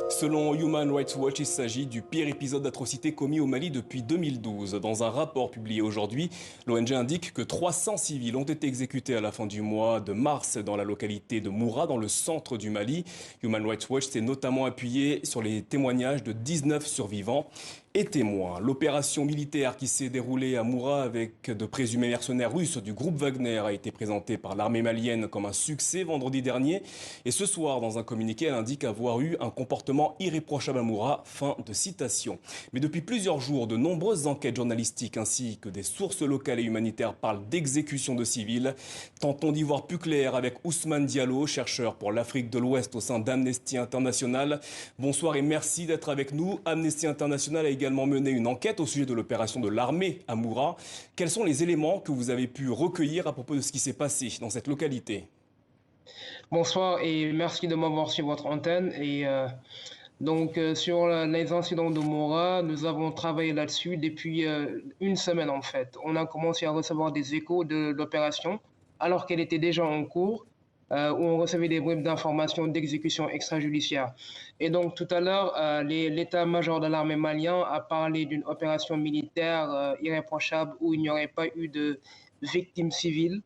Selon Human Rights Watch, il s'agit du pire épisode d'atrocité commis au Mali depuis 2012. Dans un rapport publié aujourd'hui, l'ONG indique que 300 civils ont été exécutés à la fin du mois de mars dans la localité de Moura, dans le centre du Mali. Human Rights Watch s'est notamment appuyé sur les témoignages de 19 survivants et témoins. L'opération militaire qui s'est déroulée à Moura avec de présumés mercenaires russes du groupe Wagner a été présentée par l'armée malienne comme un succès vendredi dernier. Et ce soir, dans un communiqué, elle indique avoir eu un comportement irréprochable à Moura. Fin de citation. Mais depuis plusieurs jours, de nombreuses enquêtes journalistiques ainsi que des sources locales et humanitaires parlent d'exécution de civils. Tentons d'y voir plus clair avec Ousmane Diallo, chercheur pour l'Afrique de l'Ouest au sein d'Amnesty International. Bonsoir et merci d'être avec nous. Amnesty International a également mené une enquête au sujet de l'opération de l'armée à Moura. Quels sont les éléments que vous avez pu recueillir à propos de ce qui s'est passé dans cette localité? Bonsoir et merci de m'avoir sur votre antenne. Sur les incidents de Moura, nous avons travaillé là-dessus depuis une semaine en fait. On a commencé à recevoir des échos de l'opération alors qu'elle était déjà en cours, où on recevait des bribes d'informations d'exécution extrajudiciaire. Et donc tout à l'heure, l'état-major de l'armée malien a parlé d'une opération militaire irréprochable où il n'y aurait pas eu de victimes civiles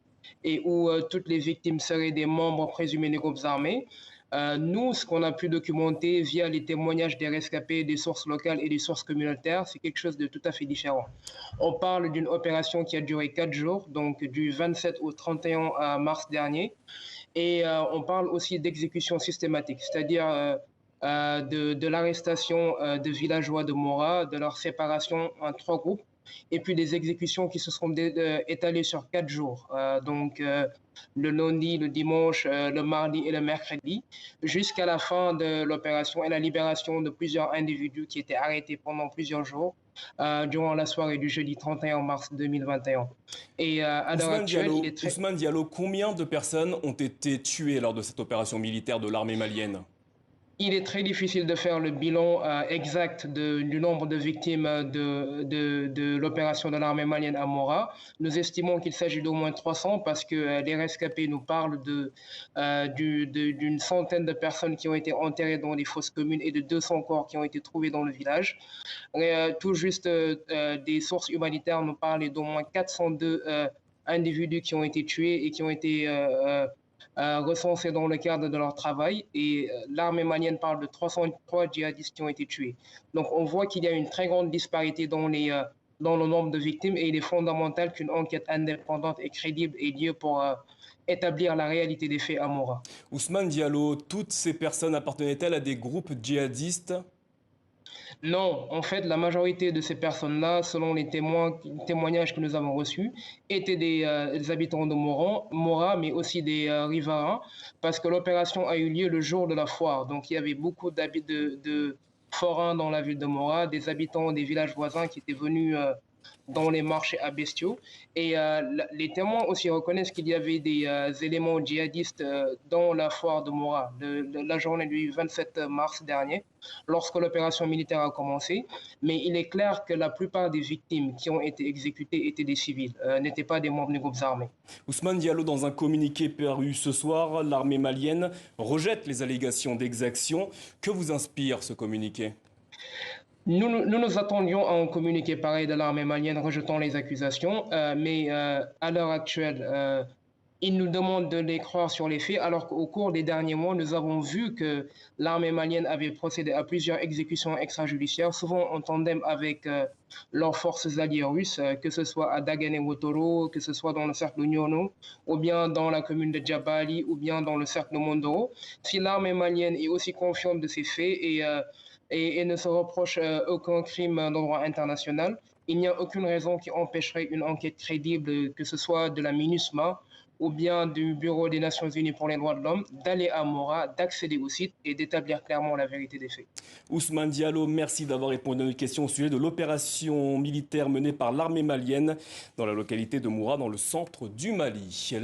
et où toutes les victimes seraient des membres présumés des groupes armés. Nous, ce qu'on a pu documenter via les témoignages des rescapés, des sources locales et des sources communautaires, c'est quelque chose de tout à fait différent. On parle d'une opération qui a duré 4 jours, donc du 27 au 31 mars dernier, et on parle aussi d'exécution systématique, c'est-à-dire de l'arrestation de villageois de Moura, de leur séparation en 3 groupes, et puis des exécutions qui se seront étalées sur 4 jours, le lundi, le dimanche, le mardi et le mercredi, jusqu'à la fin de l'opération et la libération de plusieurs individus qui étaient arrêtés pendant plusieurs jours durant la soirée du jeudi 31 mars 2021. À l'heure actuelle, il est très... Ousmane Diallo, combien de personnes ont été tuées lors de cette opération militaire de l'armée malienne? Il est très difficile de faire le bilan exact du nombre de victimes de l'opération de l'armée malienne à Moura. Nous estimons qu'il s'agit d'au moins 300 parce que les rescapés nous parlent d'une centaine de personnes qui ont été enterrées dans des fosses communes et de 200 corps qui ont été trouvés dans le village. Tout juste des sources humanitaires nous parlent d'au moins 402 individus qui ont été tués et qui ont été recensés dans le cadre de leur travail. Et l'armée malienne parle de 303 djihadistes qui ont été tués. Donc on voit qu'il y a une très grande disparité dans le nombre de victimes et il est fondamental qu'une enquête indépendante et crédible ait lieu pour établir la réalité des faits à Moura. Ousmane Diallo, toutes ces personnes appartenaient-elles à des groupes djihadistes? Non, en fait, la majorité de ces personnes-là, selon les témoignages que nous avons reçus, étaient des habitants de Moura, mais aussi des riverains, parce que l'opération a eu lieu le jour de la foire. Donc, il y avait beaucoup de forains dans la ville de Moura, des habitants des villages voisins qui étaient venus dans les marchés à bestiaux. Et les témoins aussi reconnaissent qu'il y avait des éléments djihadistes dans la foire de Moura, la journée du 27 mars dernier, lorsque l'opération militaire a commencé. Mais il est clair que la plupart des victimes qui ont été exécutées étaient des civils, n'étaient pas des membres des groupes armés. Ousmane Diallo, dans un communiqué paru ce soir, l'armée malienne rejette les allégations d'exaction. Que vous inspire ce communiqué? Nous attendions à un communiqué pareil de l'armée malienne rejetant les accusations, mais à l'heure actuelle, ils nous demandent de les croire sur les faits, alors qu'au cours des derniers mois, nous avons vu que l'armée malienne avait procédé à plusieurs exécutions extrajudiciaires, souvent en tandem avec leurs forces alliées russes, que ce soit à Dagane-Wotoro, que ce soit dans le cercle de Nyono, ou bien dans la commune de Djabali, ou bien dans le cercle de Mondoro. Si l'armée malienne est aussi confiante de ces faits et ne se reproche aucun crime dans le droit international, il n'y a aucune raison qui empêcherait une enquête crédible, que ce soit de la MINUSMA ou bien du Bureau des Nations Unies pour les droits de l'homme, d'aller à Moura, d'accéder au site et d'établir clairement la vérité des faits. Ousmane Diallo, merci d'avoir répondu à notre question au sujet de l'opération militaire menée par l'armée malienne dans la localité de Moura, dans le centre du Mali.